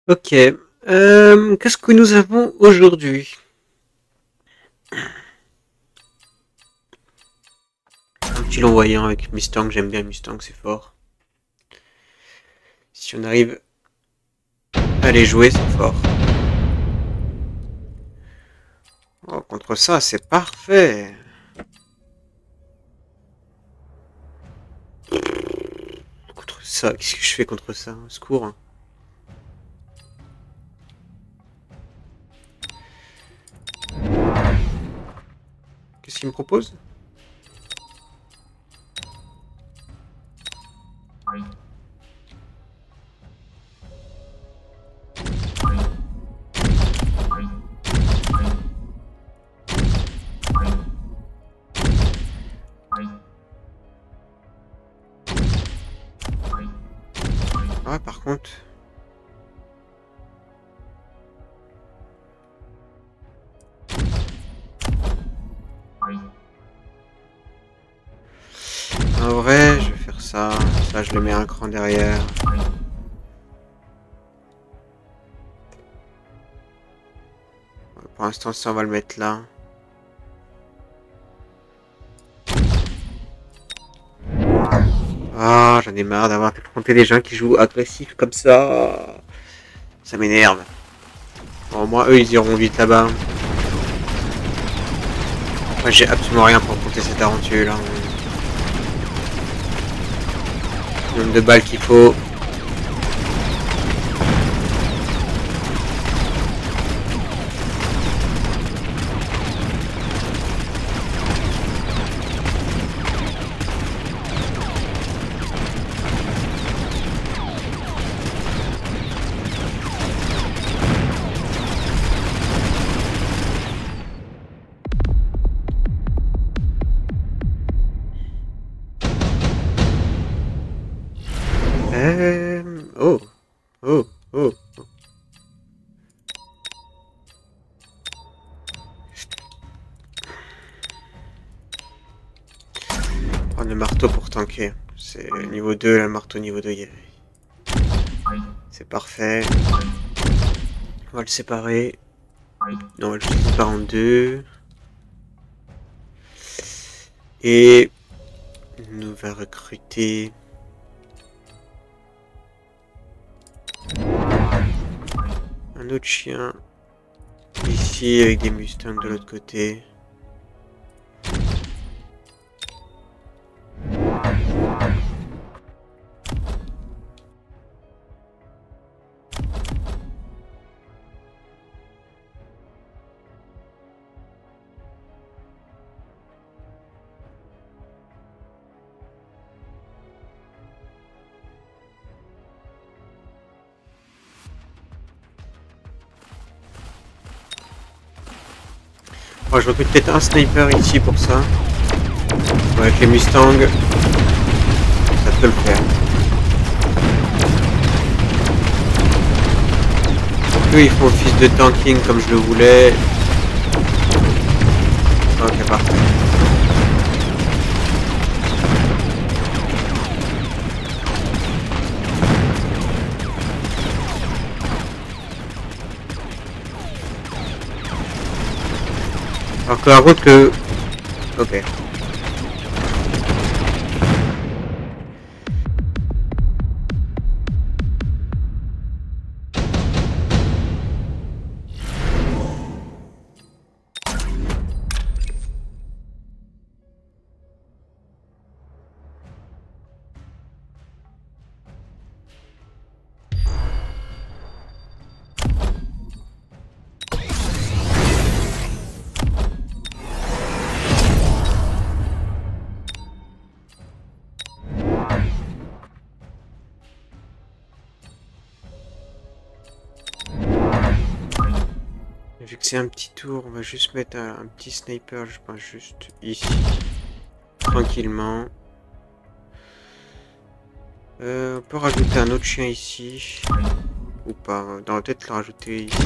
Ok. Qu'est-ce que nous avons aujourd'hui? Un petit long voyant avec Mustang. J'aime bien Mustang, c'est fort. Si on arrive à les jouer, c'est fort. Oh, contre ça, c'est parfait. Contre ça, qu'est-ce que je fais contre ça? Au secours, hein. Qu'est-ce qu'il me propose? Ah, par contre... En vrai, je vais faire ça. Ça, je le mets un cran derrière. Pour l'instant, ça, on va le mettre là. Ah, j'en ai marre d'avoir affronté des gens qui jouent agressifs comme ça. Ça m'énerve. Bon, moi, eux, ils iront vite là-bas. Moi, j'ai absolument rien pour compter cette aventure là. Le nombre de balles qu'il faut. Oh, oh, oh. Prendre le marteau pour tanker. C'est niveau 2, le marteau niveau 2. C'est parfait. On va le séparer. Non, on va le séparer en deux. Et nous va recruter un autre chien ici avec des mustangs de l'autre côté. Bon, je recrute peut-être un sniper ici pour ça. Ouais, avec les mustangs, ça peut le faire. Eux, ils font office de tanking comme je le voulais. Ok, parfait. Alors que la route que... Ok. Vu que c'est un petit tour, on va juste mettre un petit sniper, je pense, juste ici. Tranquillement. On peut rajouter un autre chien ici. Ou pas. On va peut-être le rajouter ici.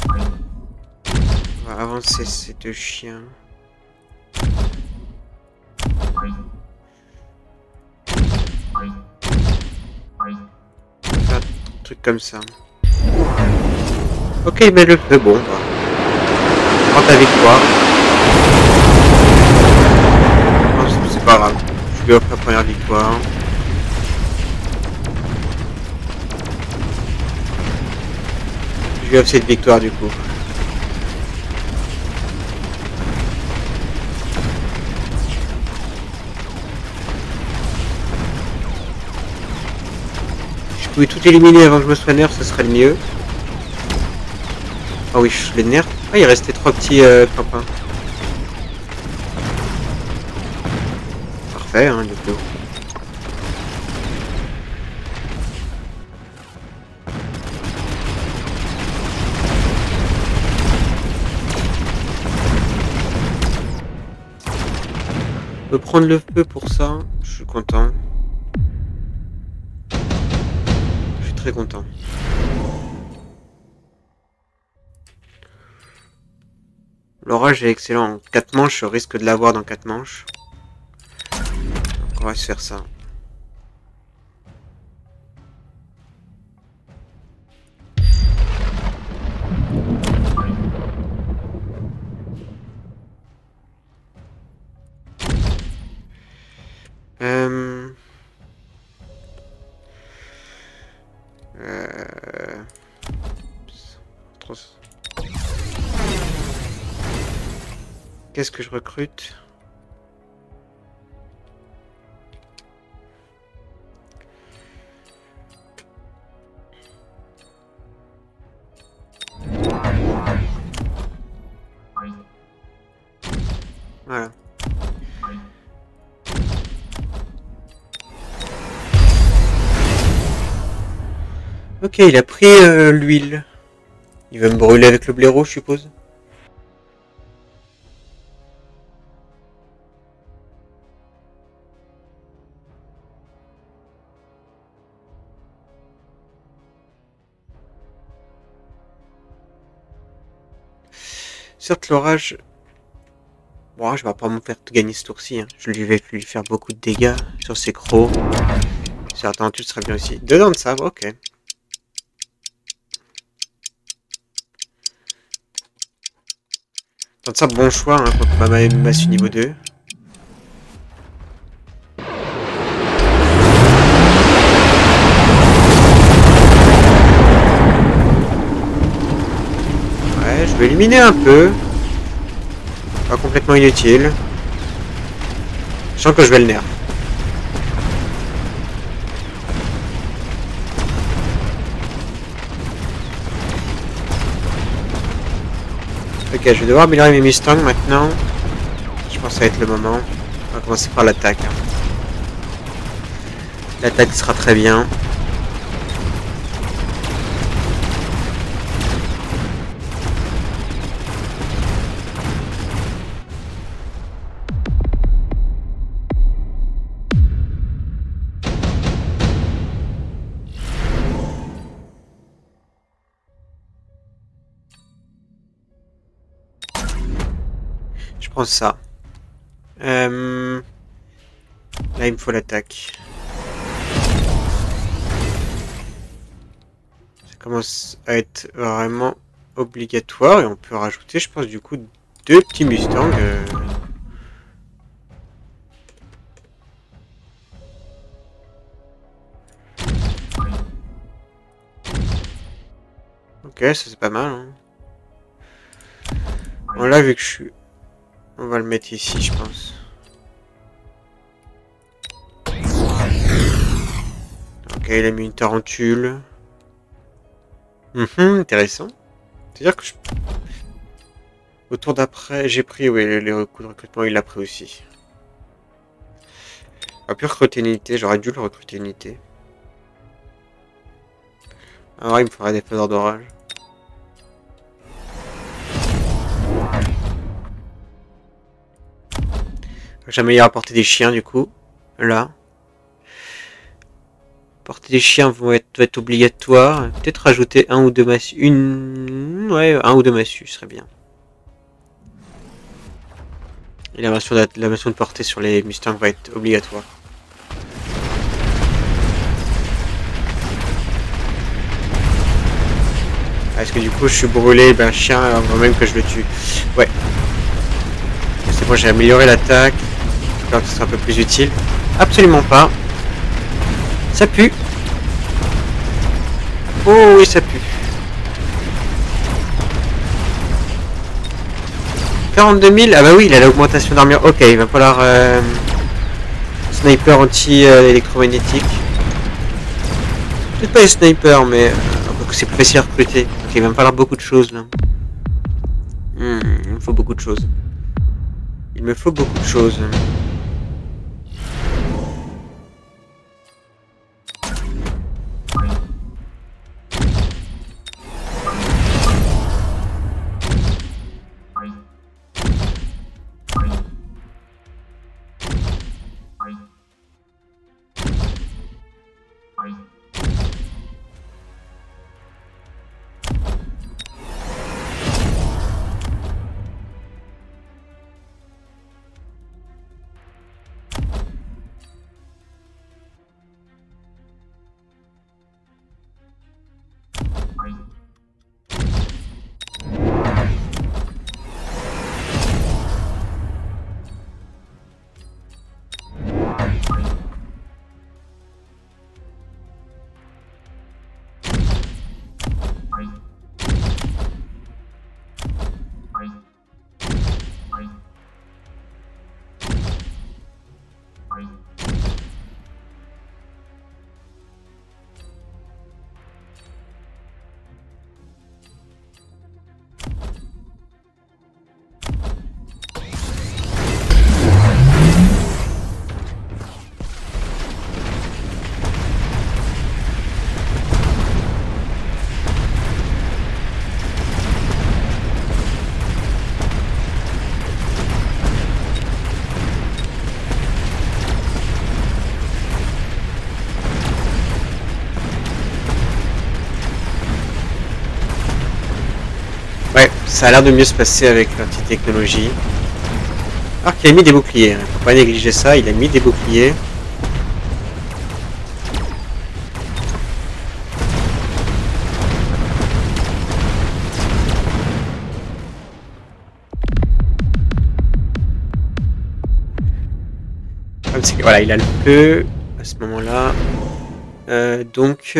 On va avancer ces deux chiens. On va faire truc comme ça. Ok, il met le feu, bon, bah. Prends ta victoire. Non, c'est pas grave. Je lui offre la première victoire. Je lui offre cette victoire du coup. Si je pouvais tout éliminer avant que je me sois nerf, ce serait le mieux. Ah oui, je les nerfs. Ah, il restait 3 petits copains. Parfait, hein, du coup. On peut prendre le feu pour ça, je suis content. Je suis très content. L'orage est excellent. En 4 manches, je risque de l'avoir dans 4 manches. Donc on va se faire ça. Qu'est-ce que je recrute? Voilà. Ok, il a pris l'huile. Il va me brûler avec le blaireau, je suppose. Certes, l'orage... Bon, je vais pas me faire gagner ce tour-ci. Hein. Je vais lui faire beaucoup de dégâts sur ses crocs. Certains tu serait bien aussi. 2 dents de sabre, ok. Dents de sabre, bon choix hein, contre ma massue niveau 2. Ouais, je vais éliminer un peu. Pas complètement inutile. Je sens que je vais le nerf. Ok, je vais devoir améliorer mes Mustangs maintenant. Je pense que ça va être le moment. On va commencer par l'attaque. Hein. L'attaque sera très bien. Je prends ça. Là, il me faut l'attaque. Ça commence à être vraiment obligatoire. Et on peut rajouter, je pense, du coup, 2 petits Mustangs. Ok, ça c'est pas mal. Hein. Bon, là, vu que je suis... On va le mettre ici, je pense. Ok, il a mis une tarentule. Intéressant. C'est-à-dire que je... Au tour d'après, j'ai pris, oui, les coups de recrutement, il l'a pris aussi. J'aurais pu recruter une unité, j'aurais dû le recruter une unité. Alors, il me faudrait des faiseurs d'orage. Jamais y a apporté des chiens, du coup. Là. Porter des chiens va être obligatoire. Peut-être rajouter un ou deux massues. Ouais, un ou deux massues serait bien. Et la mention de portée sur les Mustangs va être obligatoire. Est-ce que du coup je suis brûlé, ben chien, avant même que je le tue. Ouais. C'est bon, j'ai amélioré l'attaque. J'espère que ce sera un peu plus utile. Absolument pas. Ça pue. Oh oui, ça pue. 42 000. Ah bah oui, il a l'augmentation d'armure. Ok, il va falloir... Sniper anti-électromagnétique. Peut-être pas les snipers, mais... c'est plus facile à recruter. Ok, il va me falloir beaucoup de choses, là. Il me faut beaucoup de choses. Il me faut beaucoup de choses. Ouais, ça a l'air de mieux se passer avec l'anti-technologie. Alors qu'il a mis des boucliers, hein. Faut pas négliger ça, il a mis des boucliers. Voilà, il a le feu à ce moment-là. Donc...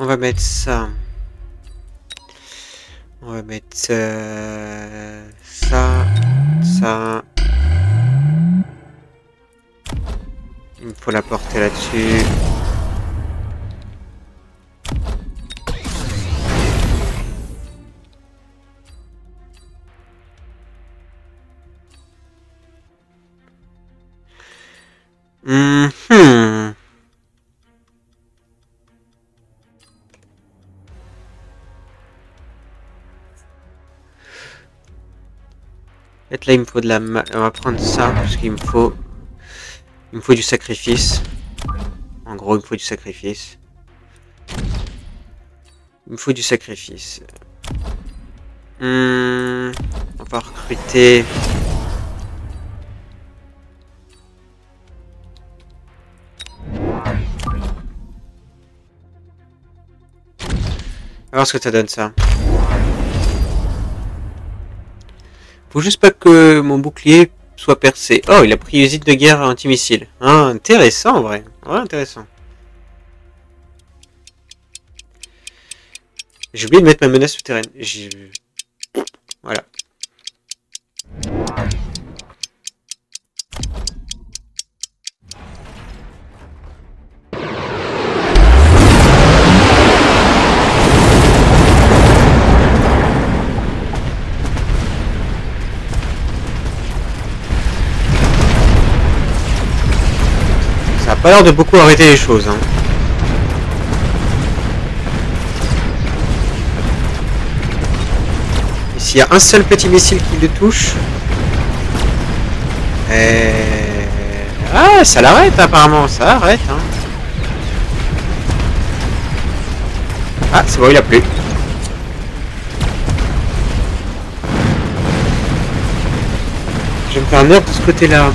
on va mettre ça. On va mettre ça, ça. Il me faut la porter là-dessus. Peut-être là il me faut de la... On va prendre ça parce qu'il me faut... Il me faut du sacrifice. En gros il me faut du sacrifice. Il me faut du sacrifice. On va recruter... On va voir ce que ça donne ça. Faut juste pas que mon bouclier soit percé. Oh, il a pris usine de guerre antimissile. Ah, intéressant en vrai. Ouais, intéressant. J'ai oublié de mettre ma menace souterraine. Voilà. Ça a pas l'air de beaucoup arrêter les choses, hein. Et s'il y a un seul petit missile qui le touche... Ah, ça l'arrête apparemment, ça arrête, hein. Ah, c'est bon, il a plu. Je vais me faire un nerf de ce côté-là.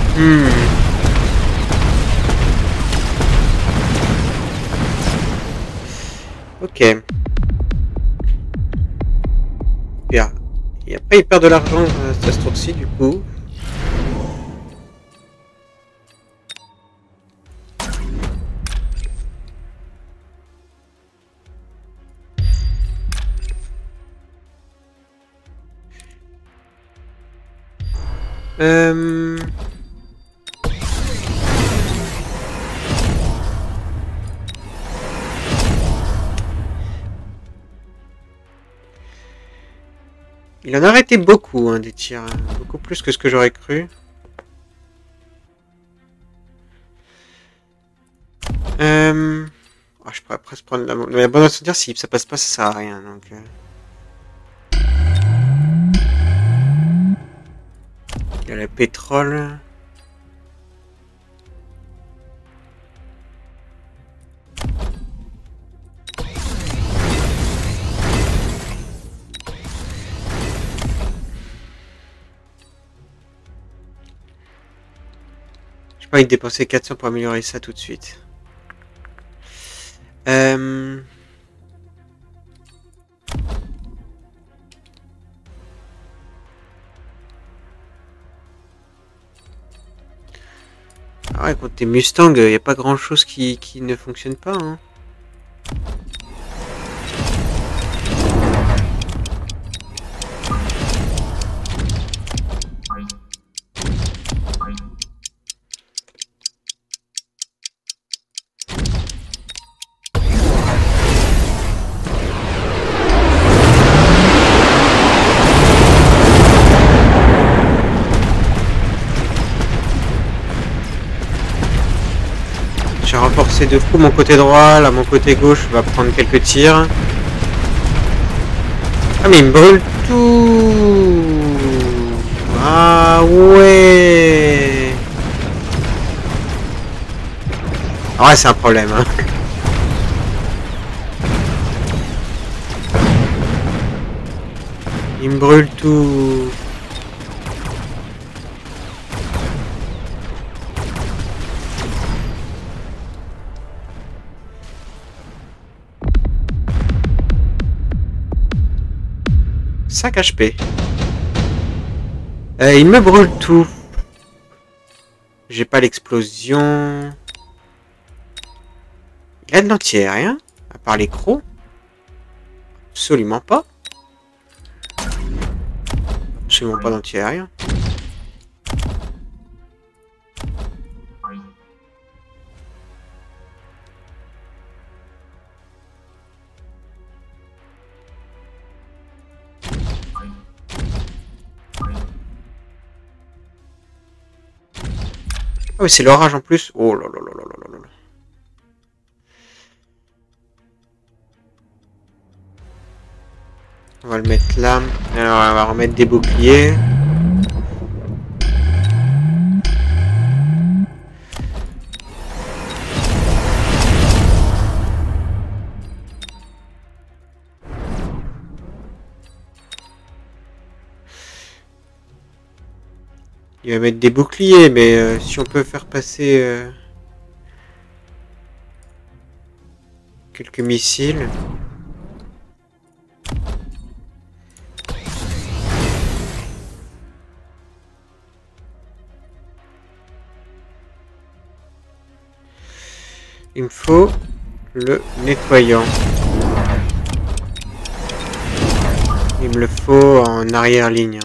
Bien. Et après, il perd de l'argent à ce tour-ci, du coup. Il en a arrêté beaucoup, hein, des tirs. Hein. Beaucoup plus que ce que j'aurais cru. Oh, je pourrais presque prendre la... Mais la bonne chose de dire, si ça passe pas, ça sert à rien. Donc, il y a le pétrole. J'ai pas envie de dépenser 400 pour améliorer ça tout de suite. Ah ouais, contre tes Mustangs, il n'y a pas grand chose qui ne fonctionne pas. Hein. J'ai renforcé de fou mon côté droit, là mon côté gauche va prendre quelques tirs. Ah mais il me brûle tout. Ah ouais. Ah ouais c'est un problème. Hein. Il me brûle tout. HP. Il me brûle tout. J'ai pas l'explosion. Il a de l'anti-aérien, à part les crocs. Absolument pas. Absolument pas d'anti-aérien. Ah oui, c'est l'orage en plus. Oh là là là là là là là. On va le mettre là. Alors, on va remettre des boucliers. Il va mettre des boucliers, mais si on peut faire passer quelques missiles. Il me faut le nettoyant. Il me le faut en arrière-ligne.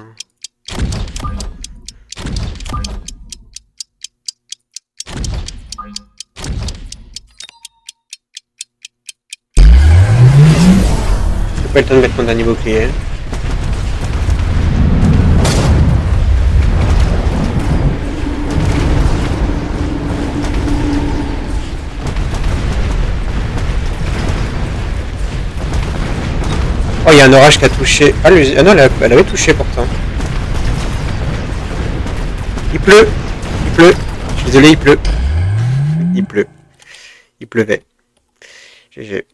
Pas le temps de mettre mon dernier bouclier. Oh, il y a un orage qui a touché. Ah, ah non, elle avait touché pourtant. Il pleut. Il pleut. Je suis désolé, il pleut. Il pleut. Il pleuvait. GG.